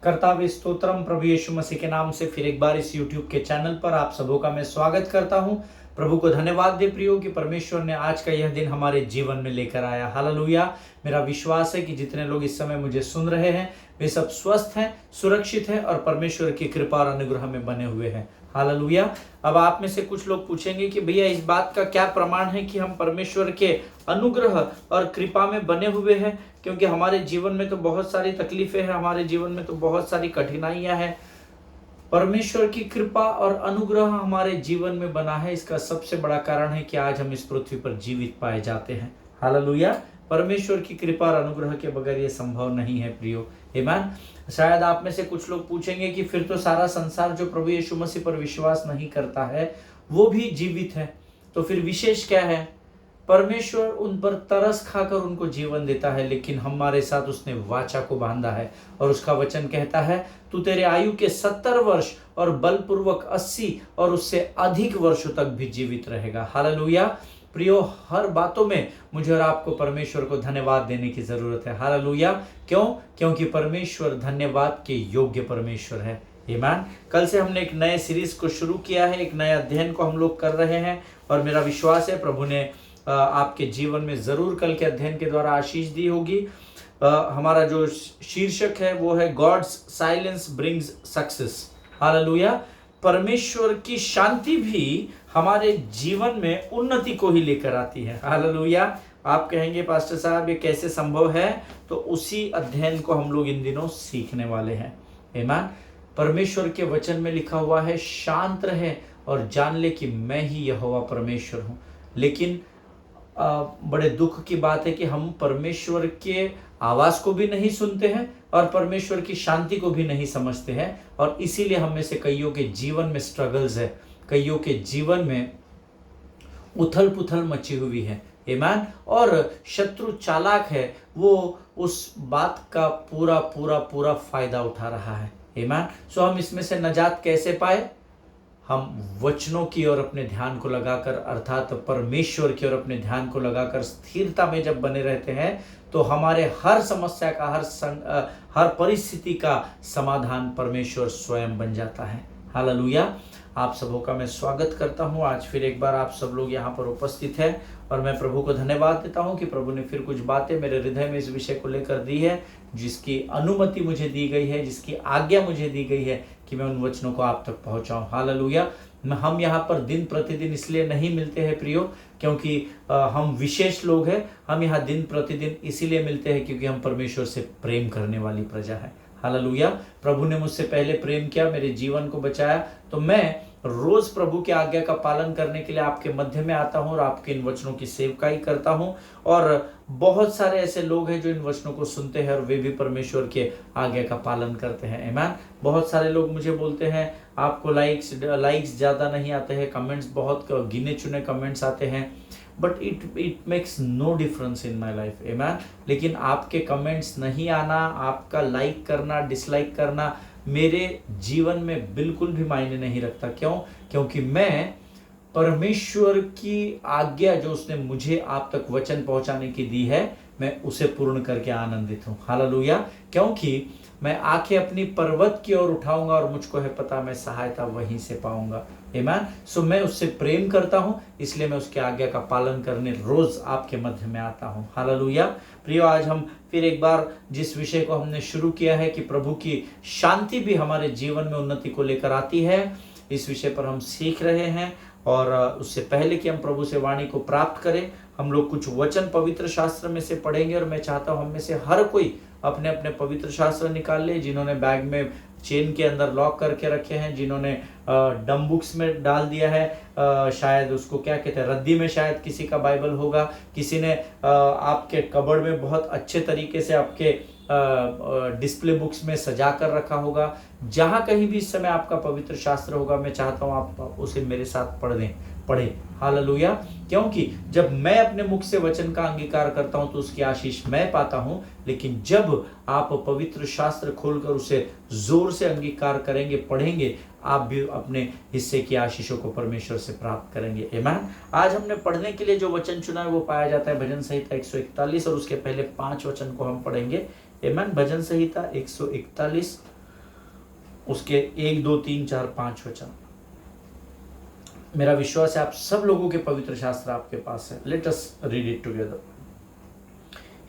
कर्ताव्य स्तोत्रम प्रभु यीशु मसीह के नाम से फिर एक बार इस YouTube के चैनल पर आप सबों का मैं स्वागत करता हूं। प्रभु को धन्यवाद दे प्रियो कि परमेश्वर ने आज का यह दिन हमारे जीवन में लेकर आया। हालेलुया। मेरा विश्वास है कि जितने लोग इस समय मुझे सुन रहे हैं वे सब स्वस्थ हैं, सुरक्षित हैं और परमेश्वर की कृपा और अनुग्रह में बने हुए हैं। हालेलुया। अब आप में से कुछ लोग पूछेंगे कि भैया इस बात का क्या प्रमाण है कि हम परमेश्वर के अनुग्रह और कृपा में बने हुए हैं, क्योंकि हमारे जीवन में तो बहुत सारी तकलीफें हैं, हमारे जीवन में तो बहुत सारी कठिनाइयां हैं। परमेश्वर की कृपा और अनुग्रह हमारे जीवन में बना है। इसका सबसे बड़ा कारण है कि आज हम इस पृथ्वी पर जीवित पाए जाते हैं। हालेलुया। परमेश्वर की कृपा और अनुग्रह के बगैर ये संभव नहीं है प्रियो। आमीन। शायद आप में से कुछ लोग पूछेंगे कि फिर तो सारा संसार जो प्रभु यीशु मसीह पर विश्वास नहीं करता है वो भी जीवित है, तो फिर विशेष क्या है? परमेश्वर उन पर तरस खाकर उनको जीवन देता है, लेकिन हमारे साथ उसने वाचा को बांधा है और उसका वचन कहता है तू तेरे आयु के 70 वर्ष और बलपूर्वक 80 और उससे अधिक वर्षों तक भी जीवित रहेगा। हालेलुया। प्रियो, हर बातों में मुझे और आपको परमेश्वर को धन्यवाद देने की जरूरत है। हालेलुया। क्यों? क्योंकि परमेश्वर धन्यवाद के योग्य परमेश्वर है। आमीन। कल से हमने एक नए सीरीज को शुरू किया है, एक नए अध्ययन को हम लोग कर रहे हैं और मेरा विश्वास है प्रभु ने आपके जीवन में जरूर कल के अध्ययन के द्वारा आशीष दी होगी। हमारा जो शीर्षक है वो है God's silence brings success. Hallelujah. परमेश्वर की शांति भी हमारे जीवन में उन्नति को ही लेकर आती है। हालेलुया। आप कहेंगे पास्टर साहब ये कैसे संभव है? तो उसी अध्ययन को हम लोग इन दिनों सीखने वाले हैं। आमीन। परमेश्वर के वचन में लिखा हुआ है शांत रहे और जान ले कि मैं ही यहोवा परमेश्वर हूं। लेकिन बड़े दुख की बात है कि हम परमेश्वर के आवाज को भी नहीं सुनते हैं और परमेश्वर की शांति को भी नहीं समझते हैं, और इसीलिए हम में से कईयों के जीवन में स्ट्रगल्स है, कईयों के जीवन में उथल पुथल मची हुई है। आमीन। और शत्रु चालाक है, वो उस बात का पूरा पूरा पूरा फायदा उठा रहा है। आमीन। सो हम इसमें से नजात कैसे पाए? हम वचनों की ओर अपने ध्यान को लगाकर, अर्थात परमेश्वर की ओर अपने ध्यान को लगाकर स्थिरता में जब बने रहते हैं तो हमारे हर समस्या का, हर परिस्थिति का समाधान परमेश्वर स्वयं बन जाता है। हालेलुया। आप सबों का मैं स्वागत करता हूं। आज फिर एक बार आप सब लोग यहाँ पर उपस्थित हैं और मैं प्रभु को धन्यवाद देता हूं कि प्रभु ने फिर कुछ बातें मेरे हृदय में इस विषय को लेकर दी है, जिसकी अनुमति मुझे दी गई है, जिसकी आज्ञा मुझे दी गई है कि मैं उन वचनों को आप तक पहुंचाऊं। हालेलुया। हम यहाँ पर दिन प्रतिदिन इसलिए नहीं मिलते हैं प्रियो क्योंकि हम विशेष लोग हैं। हम यहाँ दिन प्रतिदिन इसीलिए मिलते हैं क्योंकि हम परमेश्वर से प्रेम करने वाली प्रजा है। हालेलुया। प्रभु ने मुझसे पहले प्रेम किया, मेरे जीवन को बचाया, तो मैं रोज प्रभु की आज्ञा का पालन करने के लिए आपके मध्य में आता हूं और आपके इन वचनों की सेवकाई करता हूं। और बहुत सारे ऐसे लोग हैं जो इन वचनों को सुनते हैं और वे भी परमेश्वर के आज्ञा का पालन करते हैं। आमीन। बहुत सारे लोग मुझे बोलते हैं आपको लाइक्स ज्यादा नहीं आते हैं, कमेंट्स बहुत गिने चुने कमेंट्स आते हैं, but it makes no difference in my life. Amen. लेकिन आपके कमेंट्स नहीं आना, आपका लाइक करना, डिसलाइक करना मेरे जीवन में बिल्कुल भी मायने नहीं रखता। क्यों? क्योंकि मैं परमेश्वर की आज्ञा जो उसने मुझे आप तक वचन पहुंचाने की दी है, मैं उसे पूर्ण करके आनंदित हूं। हालेलुया। क्योंकि मैं आंखें अपनी पर्वत की ओर उठाऊंगा और मुझको है पता मैं सहायता वहीं से पाऊंगा। आमीन। सो मैं उससे प्रेम करता हूं, इसलिए मैं उसके आज्ञा का पालन करने रोज आपके मध्य में आता हूं। हालेलुया। प्रियो, आज हम फिर एक बार जिस विषय को हमने शुरू किया है कि प्रभु की शांति भी हमारे जीवन में उन्नति को लेकर आती है, इस विषय पर हम सीख रहे हैं। और उससे पहले कि हम प्रभु से वाणी को प्राप्त करें, हम लोग कुछ वचन पवित्र शास्त्र में से पढ़ेंगे और मैं चाहता हूं हम में से हर कोई अपने अपने पवित्र शास्त्र निकाल ले। जिन्होंने बैग में चेन के अंदर लॉक करके रखे हैं, जिन्होंने डम बुक्स में डाल दिया है, शायद उसको क्या कहते हैं, रद्दी में शायद किसी का बाइबल होगा, किसी ने आपके कबर्ड में बहुत अच्छे तरीके से आपके डिस्प्ले बुक्स में सजा कर रखा होगा। जहां कहीं भी इस समय आपका पवित्र शास्त्र होगा, मैं चाहता हूं आप उसे मेरे साथ पढ़े। हालेलुया। क्योंकि जब मैं अपने मुख से वचन का अंगीकार करता हूं तो उसकी आशीष मैं पाता हूं, लेकिन जब आप पवित्र शास्त्र खोलकर उसे जोर से अंगीकार करेंगे, पढ़ेंगे, आप भी अपने हिस्से की आशीषों को परमेश्वर से प्राप्त करेंगे। आमीन। आज हमने पढ़ने के लिए जो वचन चुना है वो पाया जाता है भजन संहिता 141 और उसके पहले 5 वचन को हम पढ़ेंगे। आमीन। भजन संहिता 141 उसके 1, 2, 3, 4, 5 वचन। मेरा विश्वास है आप सब लोगों के पवित्र शास्त्र आपके पास है। Let us read it together.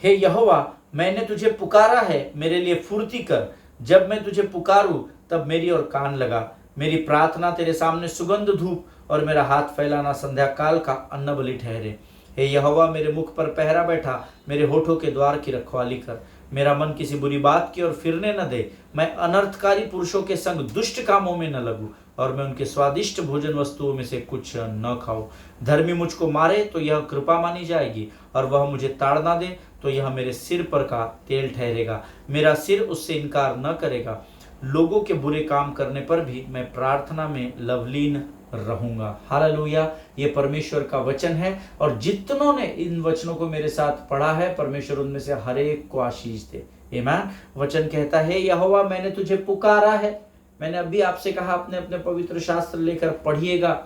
हे यहोवा, मैंने तुझे पुकारा है, मेरे लिए फुर्ती कर। जब मैं तुझे पुकारूं तब मेरी ओर कान लगा। मेरी प्रार्थना तेरे सामने सुगंध धूप और मेरा हाथ फैलाना संध्या काल का अन्न बलि ठहरे। हे यहोवा, मेरे मुख पर पहरा बैठा, मेरे होठों के द्वार की रखवाली कर। मेरा मन किसी बुरी बात की ओर फिरने न दे। मैं अनर्थकारी पुरुषों के संग दुष्ट कामों में न लगूं और मैं उनके स्वादिष्ट भोजन वस्तुओं में से कुछ न खाऊं। धर्मी मुझको मारे तो यह कृपा मानी जाएगी, और वह मुझे ताड़ना दे तो यह मेरे सिर पर का तेल ठहरेगा। मेरा सिर उससे इनकार न करेगा। लोगों के बुरे काम करने पर भी मैं प्रार्थना में लवलीन रहूंगा। हालेलुया। ये परमेश्वर का वचन है, और जितनों ने इन वचनों को मेरे साथ पढ़ा है, परमेश्वर उनमें से हर एक को आशीष दे। आमीन। वचन कहता है, यहोवा, मैंने तुझे पुकारा है। मैंने अभी आपसे कहा अपने अपने पवित्र शास्त्र लेकर पढ़िएगा।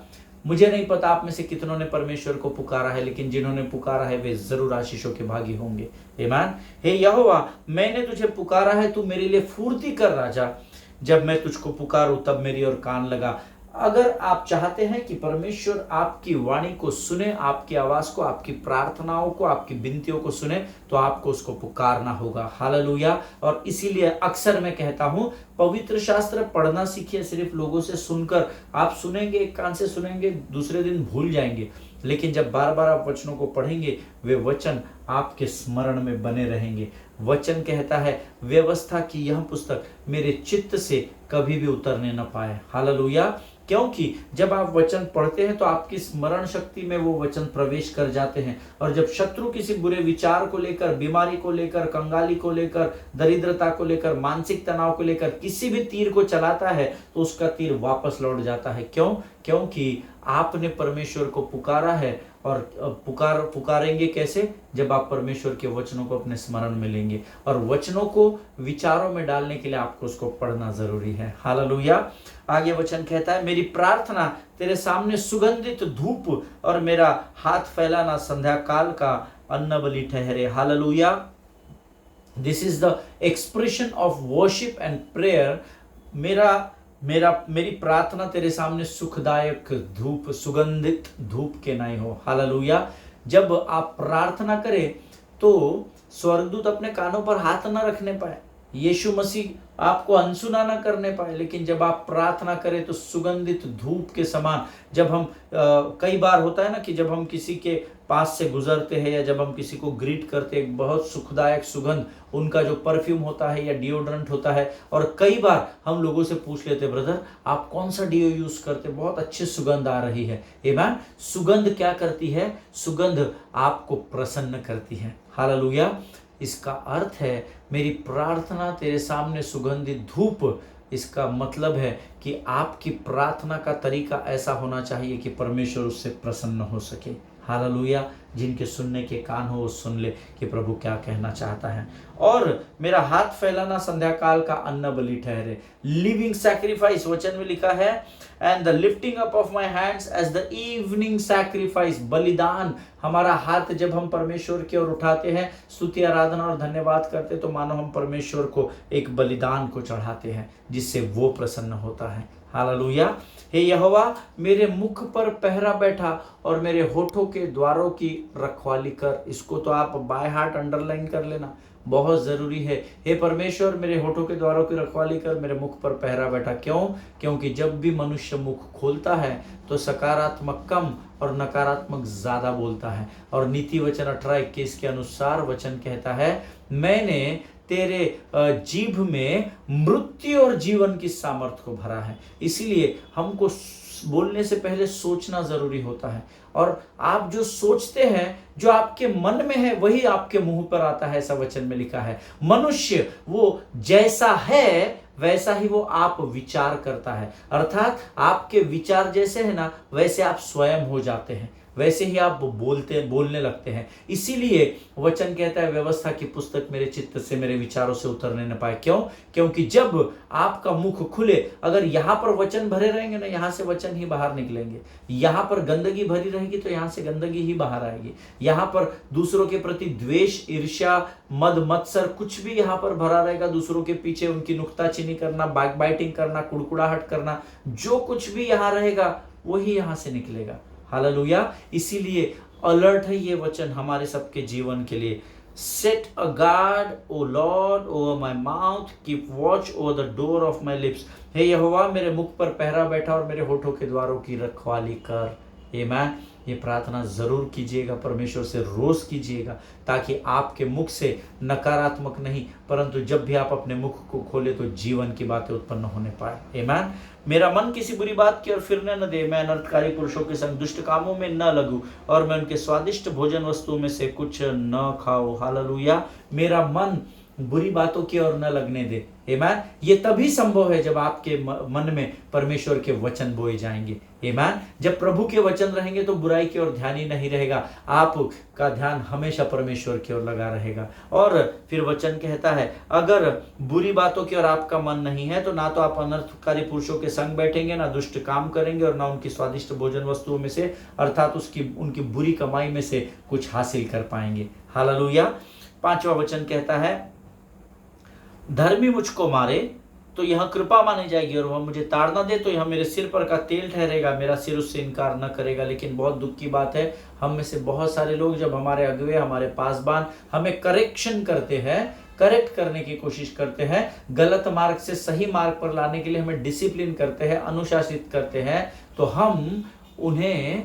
मुझे नहीं पता आप में से कितनों ने परमेश्वर को पुकारा है, लेकिन जिन्होंने पुकारा है वे जरूर आशीषों के भागी होंगे। आमीन। हे यहोवा, मैंने तुझे पुकारा है, तू मेरे लिए फुर्ती कर राजा। जब मैं तुझको पुकारूं तब मेरी ओर कान लगा। अगर आप चाहते हैं कि परमेश्वर आपकी वाणी को सुने, आपकी आवाज को, आपकी प्रार्थनाओं को, आपकी विनतियों को सुने, तो आपको उसको पुकारना होगा। हालेलुया। और इसीलिए अक्सर मैं कहता हूं, पवित्र शास्त्र पढ़ना सीखिए। सिर्फ लोगों से सुनकर आप सुनेंगे, एक कान से सुनेंगे, दूसरे दिन भूल जाएंगे, लेकिन जब बार बार आप वचनों को पढ़ेंगे, वे वचन आपके स्मरण में बने रहेंगे। वचन कहता है, व्यवस्था की यह पुस्तक मेरे चित्त से कभी भी उतरने न पाए। हालेलुया। क्योंकि जब आप वचन पढ़ते हैं तो आपकी स्मरण शक्ति में वो वचन प्रवेश कर जाते हैं, और जब शत्रु किसी बुरे विचार को लेकर, बीमारी को लेकर, कंगाली को लेकर, दरिद्रता को लेकर, मानसिक तनाव को लेकर किसी भी तीर को चलाता है, तो उसका तीर वापस लौट जाता है। क्यों? क्योंकि आपने परमेश्वर को पुकारा है। और पुकारेंगे कैसे? जब आप परमेश्वर के वचनों को अपने स्मरण में लेंगे, और वचनों को विचारों में डालने के लिए आपको उसको पढ़ना जरूरी है। हालेलुया। आगे वचन कहता है, मेरी प्रार्थना तेरे सामने सुगंधित धूप और मेरा हाथ फैलाना संध्या काल का अन्न बलि ठहरे। Hallelujah. This is the expression of worship and prayer. मेरी प्रार्थना तेरे सामने सुखदायक धूप, सुगंधित धूप के नाई हो। हालेलुया। जब आप प्रार्थना करें तो स्वर्गदूत अपने कानों पर हाथ न रखने पाए, यीशु मसीह आपको अनसुना न करने पाए, लेकिन जब आप प्रार्थना करें तो सुगंधित धूप के समान। जब हम कई बार होता है ना कि जब हम किसी के पास से गुजरते हैं या जब हम किसी को ग्रीट करते हैं, बहुत सुखदायक सुगंध उनका जो परफ्यूम होता है या डिओड्रेंट होता है, और कई बार हम लोगों से पूछ लेते, ब्रदर आप कौन सा डिओ यूज करते, बहुत अच्छी सुगंध आ रही है। आमीन। सुगंध क्या करती है? सुगंध आपको प्रसन्न करती है। हालेलुया। इसका अर्थ है, मेरी प्रार्थना तेरे सामने सुगंधित धूप। इसका मतलब है कि आपकी प्रार्थना का तरीका ऐसा होना चाहिए कि परमेश्वर उससे प्रसन्न हो सके। हालेलुया। जिनके सुनने के कान हो वो सुन ले कि प्रभु क्या कहना चाहता है। और मेरा हाथ फैलाना संध्या काल का अन्न बलि ठहरे। लिविंग सैक्रिफाइस वचन में लिखा है, and the lifting up of my hands as the evening sacrifice. बलिदान। हमारा हाथ जब हम परमेश्वर की ओर उठाते हैं, स्तुति, आराधना और धन्यवाद करते, तो मानो हम परमेश्वर को एक बलिदान को चढ़ाते हैं, जिससे वो प्रसन्न होता है। हालेलुया। हे यहोवा, मेरे मुख पर पहरा बैठा और मेरे होठों के द्वारों की रखवाली कर। इसको तो आप बाय हार्ट अंडरलाइन कर लेना, बहुत जरूरी है। हे परमेश्वर, मेरे होठों के द्वारों की रखवाली कर, मेरे मुख पर पहरा बैठा। क्यों? क्योंकि जब भी मनुष्य मुख खोलता है तो सकारात्मक कम और नकारात्मक ज्यादा बोलता है। और नीति वचन 18:21 के अनुसार वचन कहता है, मैंने तेरे जीभ में मृत्यु और जीवन की सामर्थ को भरा है। इसीलिए हमको बोलने से पहले सोचना जरूरी होता है, और आप जो सोचते हैं, जो आपके मन में है, वही आपके मुंह पर आता है। ऐसा वचन में लिखा है, मनुष्य वो जैसा है वैसा ही वो आप विचार करता है। अर्थात आपके विचार जैसे है ना, वैसे आप स्वयं हो जाते हैं। वैसे ही आप बोलने लगते हैं। इसीलिए वचन कहता है व्यवस्था की पुस्तक मेरे चित्त से, मेरे विचारों से उतरने न पाए। क्यों? क्योंकि जब आपका मुख खुले, अगर यहाँ पर वचन भरे रहेंगे ना, यहाँ से वचन ही बाहर निकलेंगे। यहाँ पर गंदगी भरी रहेगी तो यहाँ से गंदगी ही बाहर आएगी। यहाँ पर दूसरों के प्रति द्वेष, ईर्ष्या, मद मत्सर कुछ भी यहाँ पर भरा रहेगा, दूसरों के पीछे उनकी नुक्ताचीनी करना, बाइटिंग करना, कुड़कुड़ाहट करना, जो कुछ भी यहाँ रहेगा वही यहाँ से निकलेगा। हालेलुया। इसीलिए अलर्ट है ये वचन हमारे सबके जीवन के लिए। Set a guard O lord over my mouth, keep watch over the door of my lips. हे यहोवा, मेरे मुख पर पहरा बैठा और मेरे होठों के द्वारों की रखवाली कर। आमीन। ये प्रार्थना जरूर कीजिएगा, परमेश्वर से रोज कीजिएगा, ताकि आपके मुख से नकारात्मक नहीं, परंतु जब भी आप अपने मुख को खोले तो जीवन की बातें उत्पन्न होने पाए। आमीन। मेरा मन किसी बुरी बात की ओर फिरने न दे, मैं अनर्थकारी पुरुषों के संग दुष्ट कामों में न लगूं, और मैं उनके स्वादिष्ट भोजन वस्तुओं में से कुछ न खाऊं। हालेलुया। मेरा मन बुरी बातों की ओर न लगने दे। आमीन। ये तभी संभव है जब आपके मन में परमेश्वर के वचन बोए जाएंगे। आमीन। जब प्रभु के वचन रहेंगे तो बुराई की ओर ध्यान ही नहीं रहेगा, आपका ध्यान हमेशा परमेश्वर की ओर लगा रहेगा। और फिर वचन कहता है, अगर बुरी बातों की ओर आपका मन नहीं है तो ना तो आप अनर्थकारी पुरुषों के संग बैठेंगे, ना दुष्ट काम करेंगे, और ना उनकी स्वादिष्ट भोजन वस्तुओं में से अर्थात उनकी बुरी कमाई में से कुछ हासिल कर पाएंगे। हालेलुया। 5वां वचन कहता है, धर्मी मुझको मारे तो यह कृपा मानी जाएगी, और वह मुझे ताड़ना दे तो यह मेरे सिर पर का तेल ठहरेगा, मेरा सिर उससे इनकार न करेगा। लेकिन बहुत दुख की बात है, हम में से बहुत सारे लोग, जब हमारे अगुवे, हमारे पासबान हमें करेक्शन करते हैं, करेक्ट करने की कोशिश करते हैं, गलत मार्ग से सही मार्ग पर लाने के लिए हमें डिसिप्लिन करते हैं, अनुशासित करते हैं, तो हम उन्हें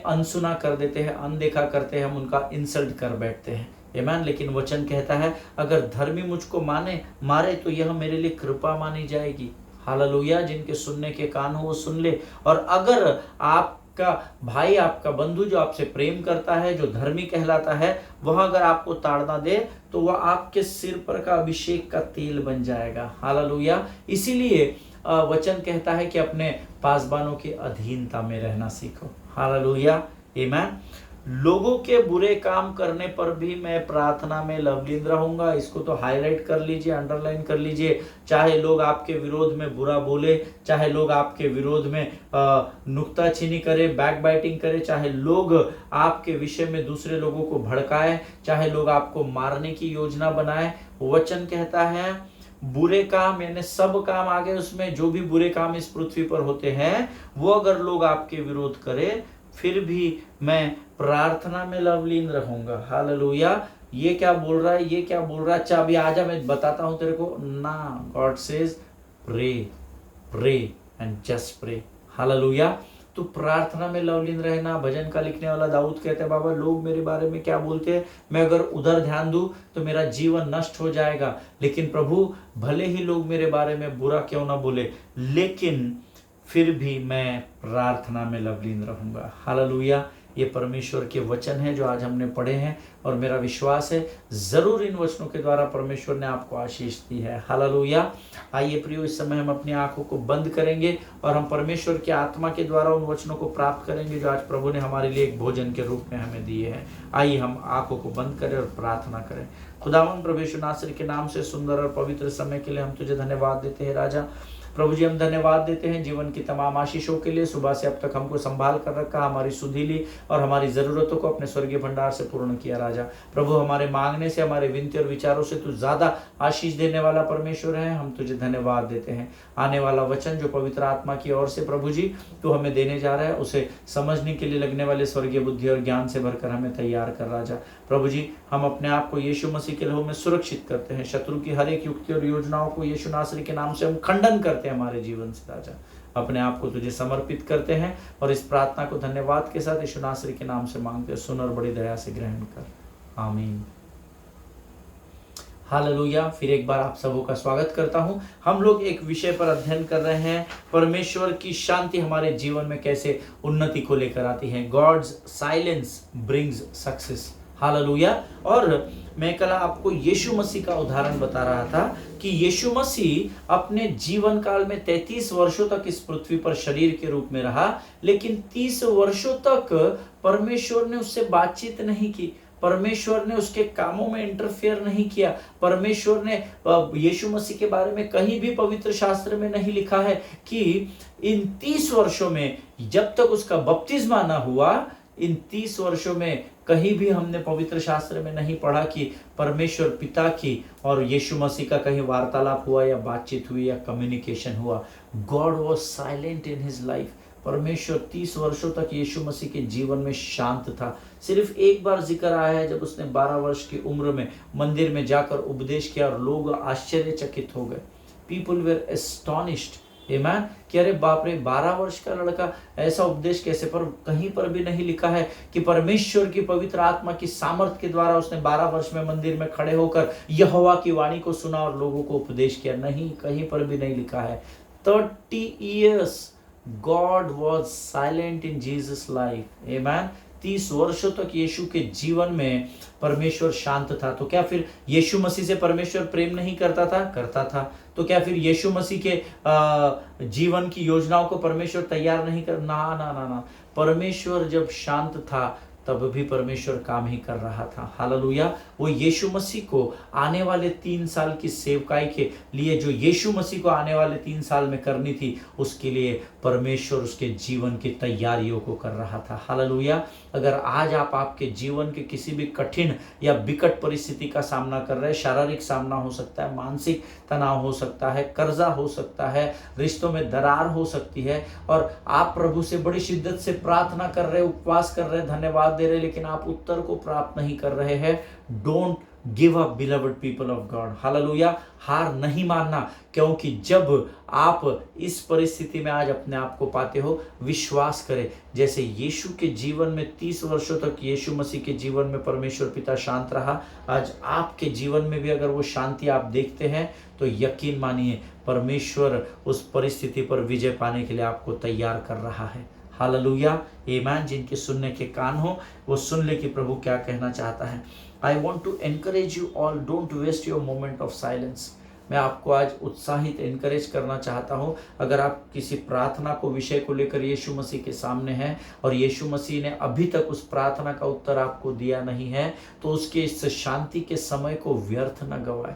अनसुना कर देते हैं, अनदेखा करते हैं, हम उनका इंसल्ट कर बैठते हैं। आमीन। लेकिन वचन कहता है, अगर धर्मी मुझको मारे तो यह मेरे लिए कृपा मानी जाएगी। हालेलुया। जिनके सुनने के कान हो वो सुन ले। और अगर आपका भाई, आपका बंधु जो आपसे प्रेम करता है, जो धर्मी कहलाता है, वह अगर आपको ताड़ना दे तो वह आपके सिर पर का अभिषेक का तेल बन जाएगा। हालेलुया। इसीलिए वचन कहता है कि अपने पासबानों की अधीनता में रहना सीखो। हालेलुया। आमीन। लोगों के बुरे काम करने पर भी मैं प्रार्थना में लवलीन रहूंगा। इसको तो हाईलाइट कर लीजिए, अंडरलाइन कर लीजिए। चाहे लोग आपके विरोध में बुरा बोले, चाहे लोग आपके विरोध में नुक्ताचीनी करे, बैक बाइटिंग करे, चाहे लोग आपके विषय में दूसरे लोगों को भड़काए, चाहे लोग आपको मारने की योजना बनाए, वचन कहता है बुरे काम, यानी सब काम आगे उसमें, जो भी बुरे काम इस पृथ्वी पर होते हैं, वो अगर लोग आपके विरोध करे, फिर भी मैं प्रार्थना में लवलीन रहूंगा। हालेलुया। ये क्या बोल रहा है, ये क्या बोल रहा है? अच्छा अभी आजा, मैं बताता हूं तेरे को ना। God says pray and just pray. Hallelujah. तो प्रार्थना में लवलीन रहना। भजन का लिखने वाला दाऊद कहते हैं, बाबा लोग मेरे बारे में क्या बोलते हैं, मैं अगर उधर ध्यान दूं तो मेरा जीवन नष्ट हो जाएगा। लेकिन प्रभु, भले ही लोग मेरे बारे में बुरा क्यों ना बोले, लेकिन फिर भी मैं प्रार्थना में लवलीन रहूंगा। हालेलुया। ये परमेश्वर के वचन हैं जो आज हमने पढ़े हैं, और मेरा विश्वास है जरूर इन वचनों के द्वारा परमेश्वर ने आपको आशीष दी है। हालेलुया। आइए प्रियो, इस समय हम अपनी आंखों को बंद करेंगे और हम परमेश्वर की आत्मा के द्वारा उन वचनों को प्राप्त करेंगे जो आज प्रभु ने हमारे लिए एक भोजन के रूप में हमें दिए हैं। आइए हम आंखों को बंद करें और प्रार्थना करें। खुदावन प्रभु यीशु नासरी के नाम से सुंदर और पवित्र समय के लिए हम तुझे धन्यवाद देते हैं राजा। प्रभु जी, हम धन्यवाद देते हैं जीवन की तमाम आशीषों के लिए। सुबह से अब तक हमको संभाल कर रखा, हमारी सुधीली और हमारी जरूरतों को अपने स्वर्गीय भंडार से पूर्ण किया राजा। प्रभु, हमारे मांगने से, हमारे विनती और विचारों से तू ज्यादा आशीष देने वाला परमेश्वर है। हम तुझे धन्यवाद देते हैं। आने वाला वचन जो पवित्र आत्मा की ओर से प्रभु जी तू हमें देने जा रहा है, उसे समझने के लिए लगने वाले स्वर्गीय बुद्धि और ज्ञान से भरकर हमें तैयार कर राजा। प्रभु जी, हम अपने आप को यीशु मसीह के लहू में सुरक्षित करते हैं। शत्रु की हर एक युक्ति और योजनाओं को यीशु नासरी के नाम से हम खंडन करते हैं हमारे जीवन से राजा। अपने आप को तुझे समर्पित करते हैं और इस प्रार्थना को धन्यवाद के साथ यीशु नासरी के नाम से मांगते हैं। सुन और बड़ी दया से ग्रहण कर। आमीन। हालेलुया। फिर एक बार आप सबों का स्वागत करता हूं। हम लोग एक विषय पर अध्ययन कर रहे हैं, परमेश्वर की शांति हमारे जीवन में कैसे उन्नति को लेकर आती है। God's silence brings success. Hallelujah. और मैं कल आपको यीशु मसीह का उदाहरण बता रहा था कि यीशु मसीह अपने जीवन काल में 33 वर्षों तक इस पृथ्वी पर शरीर के रूप में रहा, लेकिन 30 वर्षों तक परमेश्वर ने उससे बातचीत नहीं की, परमेश्वर ने उसके कामों में इंटरफेयर नहीं किया। परमेश्वर ने यीशु मसीह के बारे में कहीं भी पवित्र शास्त्र में नहीं लिखा है कि इन 30 वर्षों में, जब तक उसका बपतिस्मा ना हुआ, इन 30 वर्षों में कहीं भी हमने पवित्र शास्त्र में नहीं पढ़ा कि परमेश्वर पिता की और यीशु मसीह का कहीं वार्तालाप हुआ या बातचीत हुई या कम्युनिकेशन हुआ। God was silent in his life. परमेश्वर 30 वर्षों तक यीशु मसीह के जीवन में शांत था। सिर्फ एक बार जिक्र आया है जब उसने 12 वर्ष की उम्र में मंदिर में जाकर उपदेश किया और लोग आश्चर्यचकित हो गए। पीपल वेर एस्टॉनिश्ड, आमेन, कि अरे बाप रे, 12 वर्ष का लड़का ऐसा उपदेश कैसे। पर कहीं पर भी नहीं लिखा है कि परमेश्वर की पवित्र आत्मा की सामर्थ के द्वारा उसने 12 वर्ष में मंदिर में खड़े होकर यहोवा की वाणी को सुना और लोगों को उपदेश किया। नहीं, कहीं पर भी नहीं लिखा है। 30 years God was silent in Jesus' life. Amen. 30 वर्षों तक यीशु के जीवन में परमेश्वर शांत था। तो क्या फिर यीशु मसीह से परमेश्वर प्रेम नहीं करता था? करता था। तो क्या फिर यीशु मसीह के जीवन की योजनाओं को परमेश्वर तैयार नहीं कर? ना ना ना ना। परमेश्वर जब शांत था तब भी परमेश्वर काम ही कर रहा था। हालेलुया। वो यीशु मसीह को आने वाले 3 साल की सेवकाई के लिए, जो यीशु मसीह को आने वाले 3 साल में करनी थी, उसके लिए परमेश्वर उसके जीवन की तैयारियों को कर रहा था। हालेलुया। अगर आज आप आपके जीवन के किसी भी कठिन या विकट परिस्थिति का सामना कर रहे हैं, शारीरिक सामना हो सकता है, मानसिक तनाव हो सकता है, कर्जा हो सकता है, रिश्तों में दरार हो सकती है, और आप प्रभु से बड़ी शिद्दत से प्रार्थना कर रहे, उपवास कर रहे, धन्यवाद दे रहे, लेकिन आप उत्तर को प्राप्त नहीं कर रहे हैं, don't give up beloved people of God. Hallelujah. हार नहीं मानना, क्योंकि जब आप इस परिस्थिति में आज अपने आप को पाते हो, विश्वास करें, जैसे यीशु के जीवन में 30 वर्षों तक यीशु मसीह के जीवन में परमेश्वर पिता शांत रहा, आज आपके जीवन में भी अगर वो शांति आप देखते हैं तो यकीन मानिए परमेश्वर उस परिस्थिति पर विजय पाने के लिए आपको तैयार कर रहा है। हालेलुया। आमीन। जिनके सुनने के कान हो वो सुन ले कि प्रभु क्या कहना चाहता है। I want to encourage you all, don't waste your moment of silence. मैं आपको आज उत्साहित एनकरेज करना चाहता हूँ। अगर आप किसी प्रार्थना को विषय को लेकर यीशु मसीह के सामने हैं और यीशु मसीह ने अभी तक उस प्रार्थना का उत्तर आपको दिया नहीं है, तो उसके इस शांति के समय को व्यर्थ न गवाए,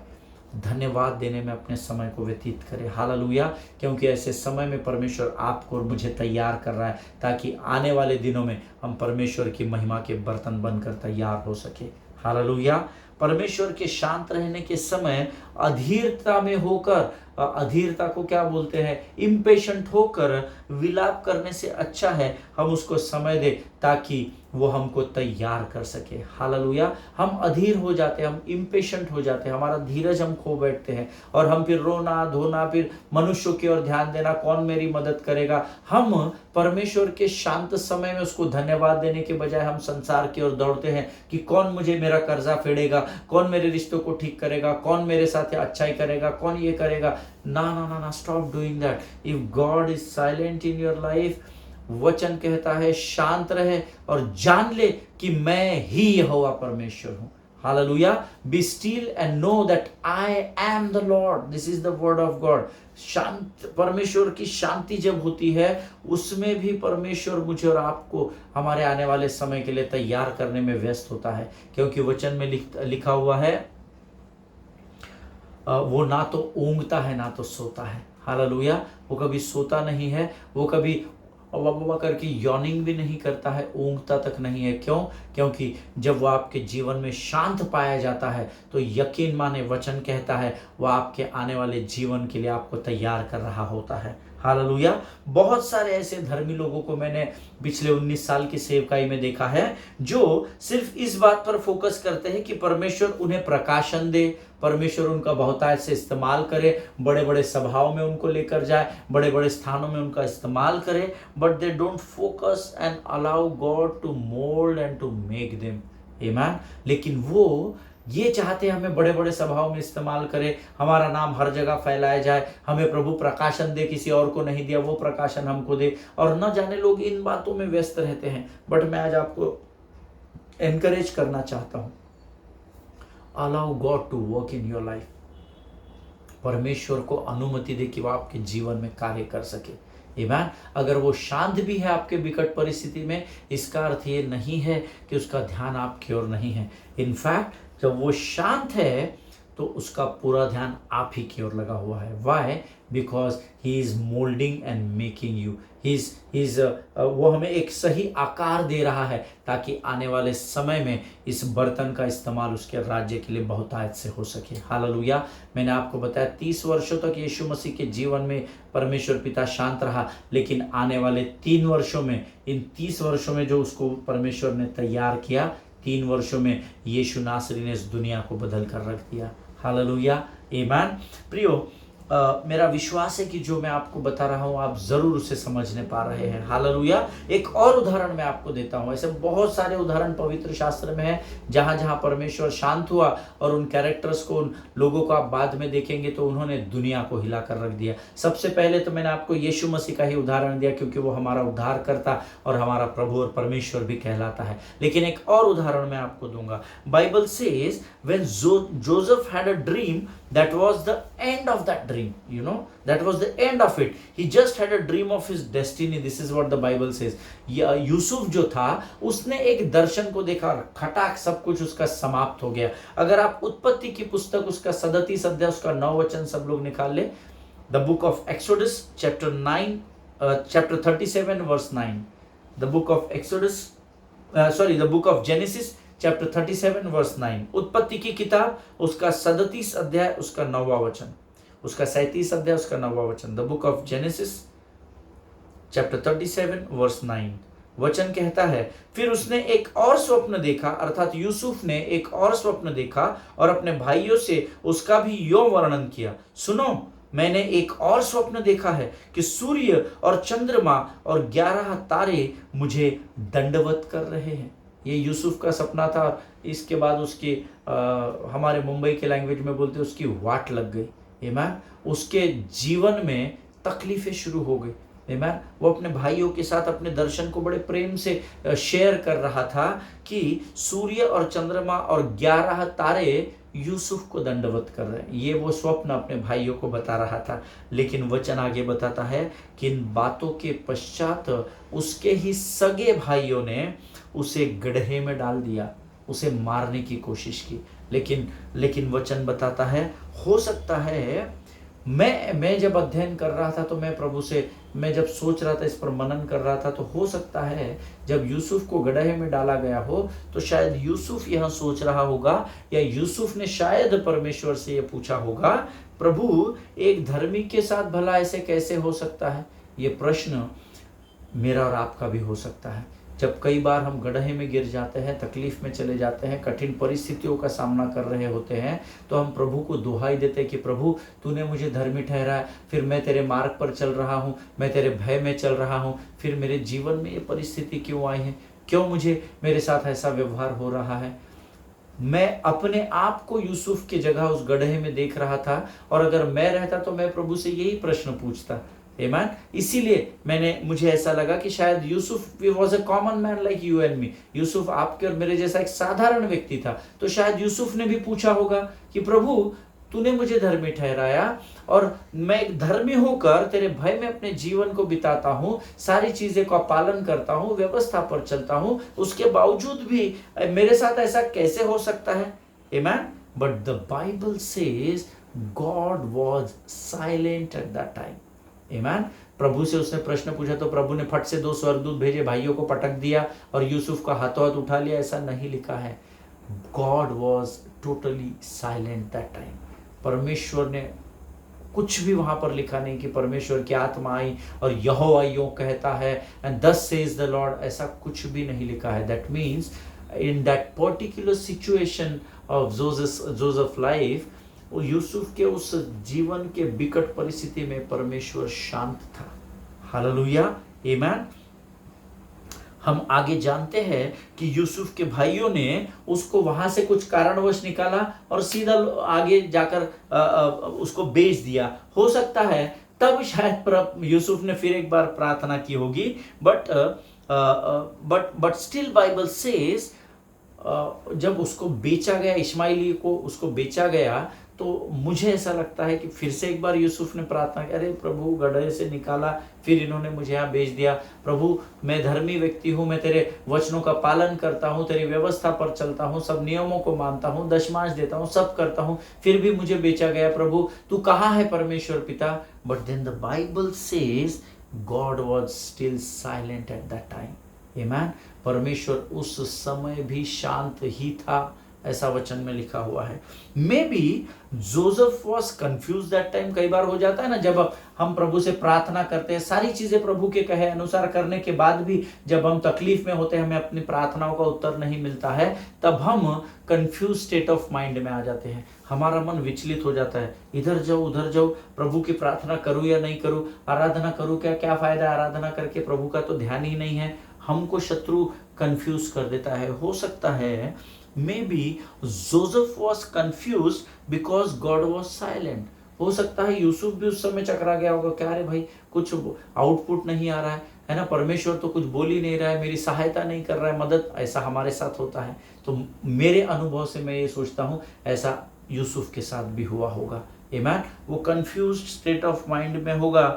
धन्यवाद देने में अपने समय को व्यतीत करें। हालेलुया। क्योंकि ऐसे समय में परमेश्वर आपको और मुझे तैयार कर रहा है, ताकि आने वाले दिनों में हम परमेश्वर की महिमा के बर्तन बनकर तैयार हो सके। हालेलुया। परमेश्वर के शांत रहने के समय अधीरता में होकर, अधीरता को क्या बोलते हैं, इम्पेशेंट होकर विलाप करने से अच्छा है हम उसको समय दे ताकि वो हमको तैयार कर सके। हालेलुया। हम अधीर हो जाते हैं, हम इम्पेशेंट हो जाते हैं, हमारा धीरज हम खो बैठते हैं और हम फिर रोना धोना, फिर मनुष्यों की ओर ध्यान देना, कौन मेरी मदद करेगा। हम परमेश्वर के शांत समय में उसको धन्यवाद देने के बजाय हम संसार की ओर दौड़ते हैं कि कौन मुझे मेरा कर्जा फेडेगा, कौन मेरे रिश्तों को ठीक करेगा, कौन मेरे साथ अच्छाई करेगा, कौन ये करेगा। ना ना ना ना, stop doing that. If God is silent in your life, वचन कहता है शांत रहे और जान ले कि मैं ही यहोवा परमेश्वर हूं। Hallelujah. Be still and know that I am the Lord. This is the word of God. शांत, परमेश्वर की शांति जब होती है, उसमें भी परमेश्वर मुझे और आपको हमारे आने वाले समय के लिए तैयार करने में व्यस्त होता है। क्योंकि वचन में लिखा हुआ है, वो ना तो ऊँघता है ना तो सोता है। हालेलुया। वो कभी सोता नहीं है, वो कभी अवा करके यॉर्निंग भी नहीं करता है, ऊँघता तक नहीं है। क्यों? क्योंकि जब वो आपके जीवन में शांत पाया जाता है तो यकीन माने, वचन कहता है वो आपके आने वाले जीवन के लिए आपको तैयार कर रहा होता है। हालेलुया। बहुत सारे ऐसे धर्मी लोगों को मैंने पिछले 19 साल की सेवकाई में देखा है जो सिर्फ इस बात पर फोकस करते हैं कि परमेश्वर उन्हें प्रकाशन दे, परमेश्वर उनका बहुतायत से इस्तेमाल करे, बड़े बड़े सभाओं में उनको लेकर जाए, बड़े बड़े स्थानों में उनका इस्तेमाल करे, but they don't focus and allow God to mould and to make them. आमीन। लेकिन वो ये चाहते हैं हमें बड़े बड़े सभाओं में इस्तेमाल करे, हमारा नाम हर जगह फैलाया जाए, हमें प्रभु प्रकाशन दे, किसी और को नहीं दिया वो प्रकाशन हमको दे, और न जाने लोग इन बातों में व्यस्त रहते हैं। बट मैं आज आपको एनकरेज करना चाहता हूं, allow God to work in your life. परमेश्वर को अनुमति दे कि वो आपके जीवन में कार्य कर सके। आमीन। अगर वो शांत भी है आपके विकट परिस्थिति में, इसका अर्थ ये नहीं है कि उसका ध्यान आपकी ओर नहीं है। इनफैक्ट जब वो शांत है तो उसका पूरा ध्यान आप ही की ओर लगा हुआ है। Why? Because he is moulding and making you. वो हमें एक सही आकार दे रहा है ताकि आने वाले समय में इस बर्तन का इस्तेमाल उसके राज्य के लिए बहुतायत से हो सके। हालेलुया। मैंने आपको बताया 30 वर्षों तक यीशु मसीह के जीवन में परमेश्वर पिता शांत रहा, लेकिन आने वाले 3 वर्षों में, इन 30 वर्षों में जो उसको परमेश्वर ने तैयार किया, 3 वर्षों में यीशु नासरी ने इस दुनिया को बदल कर रख दिया। हालेलुया। आमीन। प्रियो, मेरा विश्वास है कि जो मैं आपको बता रहा हूं आप जरूर उसे समझने पा रहे हैं। हालेलुया। एक और उदाहरण मैं आपको देता हूं। ऐसे बहुत सारे उदाहरण पवित्र शास्त्र में है जहां जहां परमेश्वर शांत हुआ, और उन कैरेक्टर्स को, उन लोगों को आप बाद में देखेंगे तो उन्होंने दुनिया को हिला कर रख दिया। सबसे पहले तो मैंने आपको यीशु मसीह का ही उदाहरण दिया क्योंकि वो हमारा उद्धारकर्ता और हमारा प्रभु और परमेश्वर भी कहलाता है। लेकिन एक और उदाहरण मैं आपको दूंगा। Bible says when Joseph had a dream, that was the end of that dream, that was the end of it. He just had a dream of his destiny. This is what the Bible says. Yusuf जो था उसने एक दर्शन को देखा, खटाक सब कुछ उसका समाप्त हो गया। अगर आप उत्पत्ति की पुस्तक उसका 37 अध्याय उसका 9 वचन सब लोग निकाल ले, the book of Exodus chapter 37 verse 9, the book of Exodus the book of Genesis chapter 37 verse 9, उत्पत्ति की किताब उसका 37 अध्याय उसका 9वां वचन, उसका 37 अध्याय उसका 9वां वचन, the book of Genesis chapter 37 verse 9 वचन कहता है, फिर उसने एक और स्वप्न देखा, अर्थात यूसुफ ने एक और स्वप्न देखा और अपने भाइयों से उसका भी यो वर्णन किया। सुनो, मैंने एक और स्वप्न देखा है कि सूर्य और चंद्रमा और 11 तारे मुझे दंडवत कर रहे हैं। ये यूसुफ का सपना था। इसके बाद उसकी हमारे मुंबई के लैंग्वेज में बोलते उसकी वाट लग गई। आमीन। उसके जीवन में तकलीफें शुरू हो गई। आमीन। वो अपने भाइयों के साथ अपने दर्शन को बड़े प्रेम से शेयर कर रहा था कि सूर्य और चंद्रमा और 11 तारे यूसुफ को दंडवत कर रहे हैं। ये वो स्वप्न अपने भाइयों को बता रहा था। लेकिन वचन आगे बताता है कि इन बातों के पश्चात उसके ही सगे भाइयों ने उसे गड्ढे में डाल दिया, उसे मारने की कोशिश की। लेकिन वचन बताता है, हो सकता है मैं जब अध्ययन कर रहा था तो मैं जब सोच रहा था, इस पर मनन कर रहा था, तो हो सकता है जब यूसुफ को गड्ढे में डाला गया हो तो शायद यूसुफ यह सोच रहा होगा, या यूसुफ ने शायद परमेश्वर से यह पूछा होगा, प्रभु एक धर्मी के साथ भला ऐसे कैसे हो सकता है? ये प्रश्न मेरा और आपका भी हो सकता है। जब कई बार हम गड्ढे में गिर जाते हैं, तकलीफ में चले जाते हैं, कठिन परिस्थितियों का सामना कर रहे होते हैं, तो हम प्रभु को दुहाई देते हैं कि प्रभु तूने मुझे धर्मी ठहराया, फिर मैं तेरे मार्ग पर चल रहा हूँ, मैं तेरे भय में चल रहा हूँ, फिर मेरे जीवन में ये परिस्थिति क्यों आई है? क्यों मुझे मेरे साथ ऐसा व्यवहार हो रहा है? मैं अपने आप को यूसुफ की जगह उस गड्ढे में देख रहा था, और अगर मैं रहता तो मैं प्रभु से यही प्रश्न पूछता। आमीन। इसीलिए मुझे ऐसा लगा कि शायद Yusuf was a common man like you and me. Yusuf आपके और मेरे जैसा एक साधारण व्यक्ति था, तो शायद यूसुफ ने भी पूछा होगा कि प्रभु तूने मुझे धर्मी ठहराया और मैं एक धर्मी होकर तेरे भय में अपने जीवन को बिताता हूँ, सारी चीजें का पालन करता हूँ, व्यवस्था पर चलता हूँ, उसके बावजूद भी मेरे साथ ऐसा कैसे हो सकता है? आमीन। But the Bible says God was silent at that time. आमीन। प्रभु से उसने प्रश्न पूछा तो प्रभु ने फट से 2 स्वर्गदूत भेजे, भाइयों को पटक दिया और यूसुफ का हाथों हाथ उठा लिया, ऐसा नहीं लिखा है। God was totally silent that time. परमेश्वर ने कुछ भी वहां पर लिखा नहीं कि परमेश्वर की आत्मा आई और यहोवा यूं कहता है and thus says the Lord, ऐसा कुछ भी नहीं लिखा है। That means in that particular situation of Joseph life, Yusuf के उस जीवन के विकट परिस्थिति में परमेश्वर शांत था। हालेलुया। आमीन। हम आगे जानते हैं कि यूसुफ के भाइयों ने उसको वहां से कुछ कारणवश निकाला और सीधा आगे जाकर उसको बेच दिया। हो सकता है तब शायद यूसुफ ने फिर एक बार प्रार्थना की होगी, बट स्टिल बाइबल सेज जब उसको बेचा गया, इस्माइली को उसको बेचा गया, तो मुझे ऐसा लगता है कि फिर से एक बार यूसुफ ने प्रार्थना की, अरे प्रभु गड्ढे से निकाला, फिर इन्होंने मुझे यहाँ बेच दिया। प्रभु मैं धर्मी व्यक्ति हूँ, मैं तेरे वचनों का पालन करता हूँ, तेरी व्यवस्था पर चलता हूँ, सब नियमों को मानता हूँ, दशमांश देता हूँ, सब करता हूँ, फिर भी मुझे बेचा गया। प्रभु तू कहाँ है परमेश्वर पिता? But then the Bible says God was still silent at that time. आमेन। परमेश्वर उस समय भी शांत ही था, ऐसा वचन में लिखा हुआ है। May be Joseph was confuse that time. कई बार हो जाता है ना, जब हम प्रभु से प्रार्थना करते हैं, सारी चीजें प्रभु के कहे अनुसार करने के बाद भी जब हम तकलीफ में होते हैं, हमें अपनी प्रार्थनाओं का उत्तर नहीं मिलता है, तब हम कंफ्यूज स्टेट ऑफ माइंड में आ जाते हैं। हमारा मन विचलित हो जाता है, इधर जाऊं उधर जाऊं, प्रभु की प्रार्थना करूं या नहीं करूं, आराधना करूं क्या फायदा है आराधना करके, प्रभु का तो ध्यान ही नहीं है। हमको शत्रु कंफ्यूज कर देता है। हो सकता है maybe Joseph was confused because God was silent। हो सकता है यूसुफ भी उस समय चकरा गया होगा, क्या रे भाई कुछ आउटपुट नहीं आ रहा है ना, परमेश्वर तो कुछ बोल ही नहीं रहा है, मेरी सहायता नहीं कर रहा है, मदद। ऐसा हमारे साथ होता है। तो मेरे अनुभव से मैं ये सोचता हूँ ऐसा यूसुफ के साथ भी हुआ होगा। आमेन। वो कंफ्यूज्ड स्टेट ऑफ माइंड में होगा।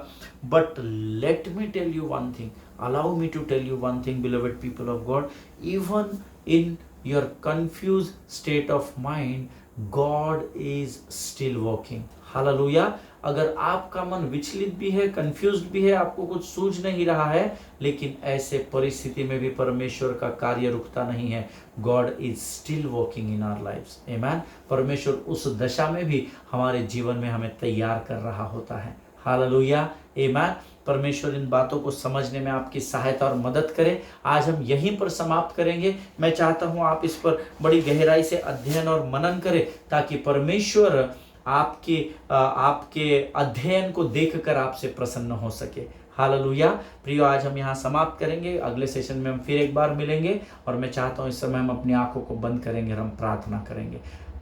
But let me tell you one thing, allow me to tell you one thing, beloved people of God, even in your confused state of mind, God is still working। Hallelujah. अगर आपका मन विचलित भी है, confused भी है, आपको कुछ सूझ नहीं रहा है, लेकिन ऐसे परिस्थिति में भी परमेश्वर का कार्य रुकता नहीं है। God is still working in our lives. आमेन। परमेश्वर उस दशा में भी हमारे जीवन में हमें तैयार कर रहा होता है। हालेलुया। आमेन। परमेश्वर इन बातों को समझने में आपकी सहायता और मदद करे। आज हम यहीं पर समाप्त करेंगे। मैं चाहता हूं आप इस पर बड़ी गहराई से अध्ययन और मनन करें, ताकि परमेश्वर आपके अध्ययन को देखकर आपसे प्रसन्न हो सके। हालेलुया। प्रियो, आज हम यहाँ समाप्त करेंगे। अगले सेशन में हम फिर एक बार मिलेंगे, और मैं चाहता हूँ इस समय हम अपनी आंखों को बंद करेंगे और हम प्रार्थना करेंगे।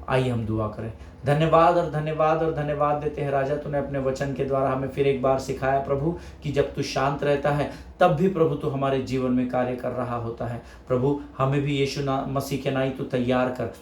आइए हम दुआ करें। धन्यवाद और धन्यवाद और धन्यवाद देते हैं राजा, तूने अपने वचन के द्वारा हमें फिर एक बार सिखाया प्रभु कि जब तू शांत रहता है तब भी प्रभु तू हमारे जीवन में कार्य कर रहा होता है। प्रभु हमें भी यीशु मसीह के नाई तू तैयार कर,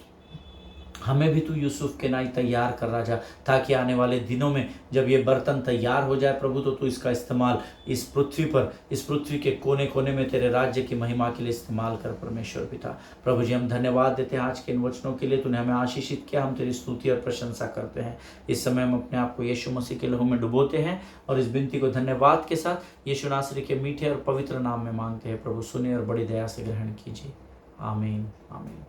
हमें भी तू यूसुफ के नाई तैयार कर राजा, ताकि आने वाले दिनों में जब ये बर्तन तैयार हो जाए प्रभु, तो तू इसका इस्तेमाल इस पृथ्वी के कोने कोने में तेरे राज्य की महिमा के लिए इस्तेमाल कर परमेश्वर पिता। प्रभु जी, हम धन्यवाद देते हैं आज के इन वचनों के लिए, तूने हमें आशीषित किया। हम तेरी स्तुति और प्रशंसा करते हैं। इस समय हम अपने आप को यीशु मसीह के लहू में डुबोते हैं, और इस विनती को धन्यवाद के साथ यीशु नासरी के मीठे और पवित्र नाम में मांगते हैं। प्रभु सुने और बड़ी दया से ग्रहण कीजिए। आमीन आमीन।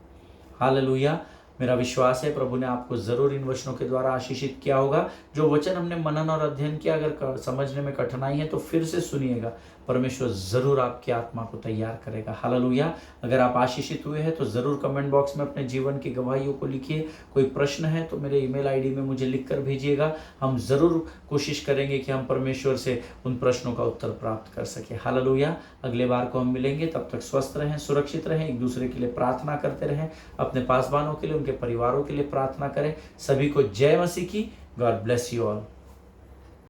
हालेलुया। मेरा विश्वास है प्रभु ने आपको जरूर इन वचनों के द्वारा आशीषित किया होगा। जो वचन हमने मनन और अध्ययन किया, अगर समझने में कठिनाई है तो फिर से सुनिएगा। परमेश्वर जरूर आपकी आत्मा को तैयार करेगा। हालेलुया। अगर आप आशीषित हुए हैं तो जरूर कमेंट बॉक्स में अपने जीवन की गवाहियों को लिखिए। कोई प्रश्न है तो मेरे ईमेल आईडी में मुझे लिख कर भेजिएगा। हम जरूर कोशिश करेंगे कि हम परमेश्वर से उन प्रश्नों का उत्तर प्राप्त कर सके। हालेलुया। अगले बार को हम मिलेंगे, तब तक स्वस्थ रहें, सुरक्षित रहें, एक दूसरे के लिए प्रार्थना करते रहें, अपने पासवानों के लिए, उनके परिवारों के लिए प्रार्थना करें। सभी को जय मसीह की। God bless you all.